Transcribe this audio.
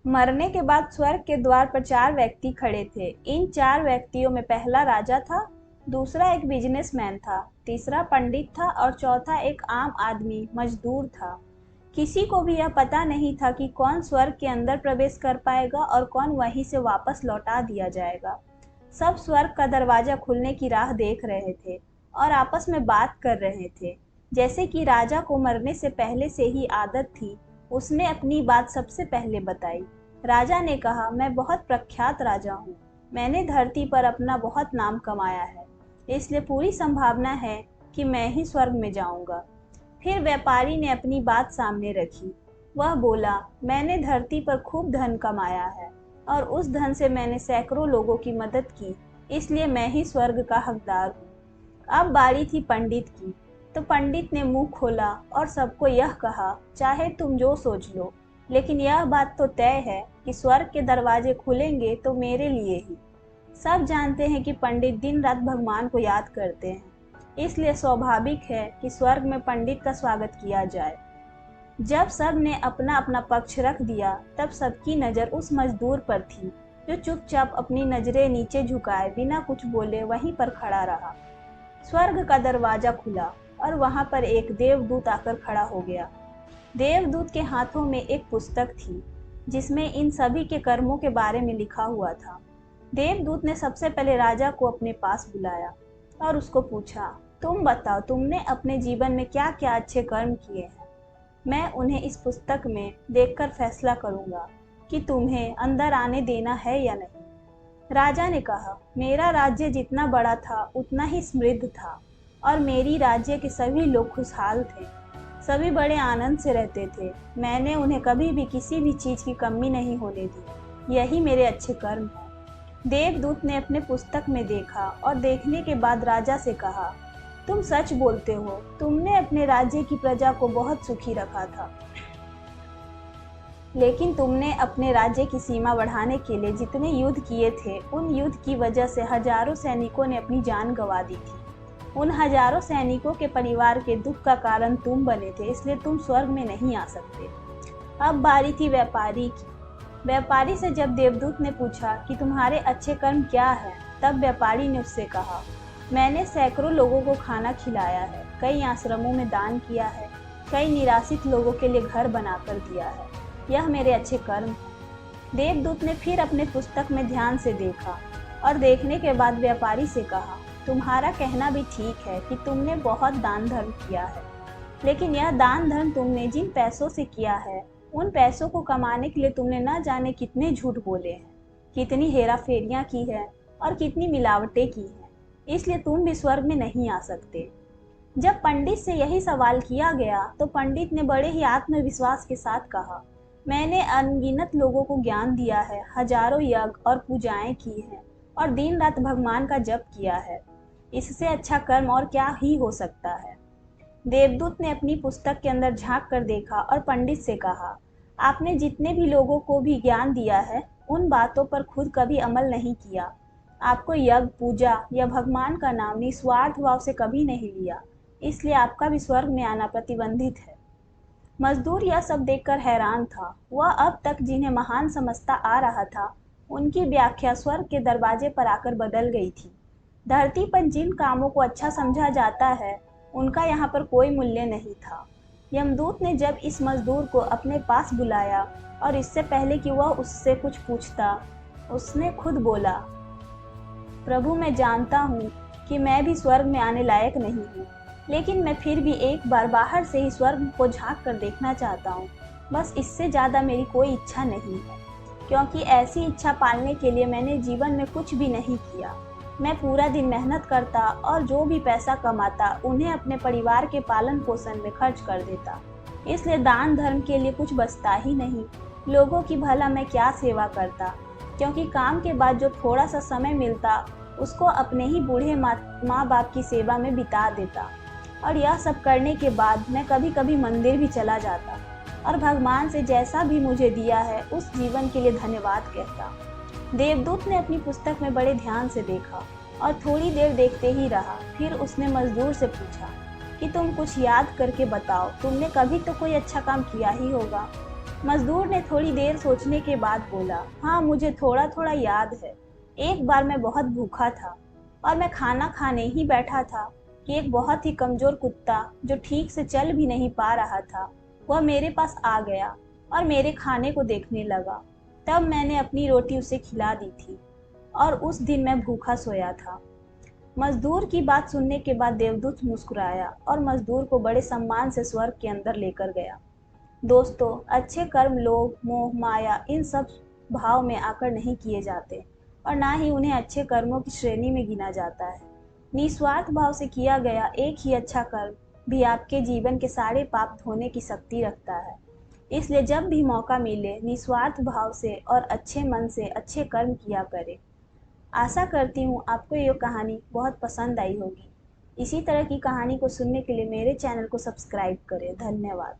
मरने के बाद स्वर्ग के द्वार पर 4 व्यक्ति खड़े थे। इन 4 व्यक्तियों में पहला राजा था, दूसरा एक बिजनेसमैन था, तीसरा पंडित था और चौथा एक आम आदमी मजदूर था। किसी को भी यह पता नहीं था कि कौन स्वर्ग के अंदर प्रवेश कर पाएगा और कौन वहीं से वापस लौटा दिया जाएगा। सब स्वर्ग का दरवाजा खुलने की राह देख रहे थे और आपस में बात कर रहे थे। जैसे कि राजा को मरने से पहले से ही आदत थी, उसने अपनी बात सबसे पहले बताई। राजा ने कहा, मैं बहुत प्रख्यात राजा हूँ। मैंने धरती पर अपना बहुत नाम कमाया है, इसलिए पूरी संभावना है कि मैं ही स्वर्ग में जाऊंगा। फिर व्यापारी ने अपनी बात सामने रखी। वह बोला, मैंने धरती पर खूब धन कमाया है और उस धन से मैंने सैकड़ों लोगों की मदद की, इसलिए मैं ही स्वर्ग का हकदार हूँ। अब बारी थी पंडित की, तो पंडित ने मुंह खोला और सबको यह कहा, चाहे तुम जो सोच लो, लेकिन यह बात तो तय है कि स्वर्ग के दरवाजे खुलेंगे तो मेरे लिए ही। सब जानते हैं कि पंडित दिन रात भगवान को याद करते हैं, इसलिए स्वाभाविक है कि स्वर्ग में पंडित का स्वागत किया जाए। जब सब ने अपना अपना पक्ष रख दिया, तब सबकी नज़र उस मजदूर पर थी जो चुपचाप अपनी नज़रें नीचे झुकाए बिना कुछ बोले वहीं पर खड़ा रहा। स्वर्ग का दरवाजा खुला और वहां पर एक देवदूत आकर खड़ा हो गया। देवदूत के हाथों में एक पुस्तक थी जिसमें इन सभी के कर्मों के बारे में लिखा हुआ था। देवदूत ने सबसे पहले राजा को अपने पास बुलाया और उसको पूछा, तुम बताओ, तुमने अपने जीवन में क्या क्या अच्छे कर्म किए हैं। मैं उन्हें इस पुस्तक में देखकर फैसला करूंगा कि तुम्हें अंदर आने देना है या नहीं। राजा ने कहा, मेरा राज्य जितना बड़ा था उतना ही समृद्ध था और मेरी राज्य के सभी लोग खुशहाल थे। सभी बड़े आनंद से रहते थे। मैंने उन्हें कभी भी किसी भी चीज़ की कमी नहीं होने दी। यही मेरे अच्छे कर्म हैं। देवदूत ने अपने पुस्तक में देखा और देखने के बाद राजा से कहा, तुम सच बोलते हो, तुमने अपने राज्य की प्रजा को बहुत सुखी रखा था, लेकिन तुमने अपने राज्य की सीमा बढ़ाने के लिए जितने युद्ध किए थे, उन युद्ध की वजह से हजारों सैनिकों ने अपनी जान गंवा दी थी। उन हजारों सैनिकों के परिवार के दुख का कारण तुम बने थे, इसलिए तुम स्वर्ग में नहीं आ सकते। अब बारी थी व्यापारी की। व्यापारी से जब देवदूत ने पूछा कि तुम्हारे अच्छे कर्म क्या हैं, तब व्यापारी ने उससे कहा, मैंने सैकड़ों लोगों को खाना खिलाया है, कई आश्रमों में दान किया है, कई निराश्रित लोगों के लिए घर बनाकर दिया है। यह मेरे अच्छे कर्म हैं। देवदूत ने फिर अपने पुस्तक में ध्यान से देखा और देखने के बाद व्यापारी से कहा, तुम्हारा कहना भी ठीक है कि तुमने बहुत दान धर्म किया है, लेकिन यह दान धर्म तुमने जिन पैसों से किया है, उन पैसों को कमाने के लिए तुमने न जाने कितने झूठ बोले हैं, कितनी हेरा फेरियाँ की है और कितनी मिलावटें की हैं, इसलिए तुम भी स्वर्ग में नहीं आ सकते। जब पंडित से यही सवाल किया गया तो पंडित ने बड़े ही आत्मविश्वास के साथ कहा, मैंने अनगिनत लोगों को ज्ञान दिया है, हजारों यज्ञ और पूजाएं की हैं और दिन रात भगवान का जप किया है। इससे अच्छा कर्म और क्या ही हो सकता है। देवदूत ने अपनी पुस्तक के अंदर झांक कर देखा और पंडित से कहा, आपने जितने भी लोगों को भी ज्ञान दिया है, उन बातों पर खुद कभी अमल नहीं किया। आपको यज्ञ, पूजा या भगवान का नाम निस्वार्थ भाव से कभी नहीं लिया, इसलिए आपका भी स्वर्ग में आना प्रतिबंधित है। मजदूर यह सब देखकर हैरान था। वह अब तक जिन्हें महान समझता आ रहा था, उनकी व्याख्या स्वर्ग के दरवाजे पर आकर बदल गई थी। धरती पर जिन कामों को अच्छा समझा जाता है, उनका यहाँ पर कोई मूल्य नहीं था। यमदूत ने जब इस मजदूर को अपने पास बुलाया और इससे पहले कि वह उससे कुछ पूछता, उसने खुद बोला, प्रभु, मैं जानता हूँ कि मैं भी स्वर्ग में आने लायक नहीं हूँ, लेकिन मैं फिर भी एक बार बाहर से ही स्वर्ग को झांक कर देखना चाहता हूँ। बस इससे ज़्यादा मेरी कोई इच्छा नहीं है, क्योंकि ऐसी इच्छा पालने के लिए मैंने जीवन में कुछ भी नहीं किया। मैं पूरा दिन मेहनत करता और जो भी पैसा कमाता उन्हें अपने परिवार के पालन पोषण में खर्च कर देता, इसलिए दान धर्म के लिए कुछ बचता ही नहीं। लोगों की भला मैं क्या सेवा करता, क्योंकि काम के बाद जो थोड़ा सा समय मिलता उसको अपने ही बूढ़े माँ बाप की सेवा में बिता देता। और यह सब करने के बाद मैं कभी कभी मंदिर भी चला जाता और भगवान से जैसा भी मुझे दिया है उस जीवन के लिए धन्यवाद कहता। देवदूत ने अपनी पुस्तक में बड़े ध्यान से देखा और थोड़ी देर देखते ही रहा। फिर उसने मजदूर से पूछा कि तुम कुछ याद करके बताओ, तुमने कभी तो कोई अच्छा काम किया ही होगा। मजदूर ने थोड़ी देर सोचने के बाद बोला, हाँ मुझे थोड़ा थोड़ा याद है। एक बार मैं बहुत भूखा था और मैं खाना खाने ही बैठा था कि एक बहुत ही कमजोर कुत्ता जो ठीक से चल भी नहीं पा रहा था, वह मेरे पास आ गया और मेरे खाने को देखने लगा। तब मैंने अपनी रोटी उसे खिला दी थी और उस दिन मैं भूखा सोया था। मजदूर की बात सुनने के बाद देवदूत मुस्कुराया और मजदूर को बड़े सम्मान से स्वर्ग के अंदर लेकर गया। दोस्तों, अच्छे कर्म लोभ मोह माया इन सब भाव में आकर नहीं किए जाते और ना ही उन्हें अच्छे कर्मों की श्रेणी में गिना जाता है। निस्वार्थ भाव से किया गया एक ही अच्छा कर्म भी आपके जीवन के सारे पाप धोने की शक्ति रखता है। इसलिए जब भी मौका मिले निस्वार्थ भाव से और अच्छे मन से अच्छे कर्म किया करें। आशा करती हूँ आपको ये कहानी बहुत पसंद आई होगी। इसी तरह की कहानी को सुनने के लिए मेरे चैनल को सब्सक्राइब करें। धन्यवाद।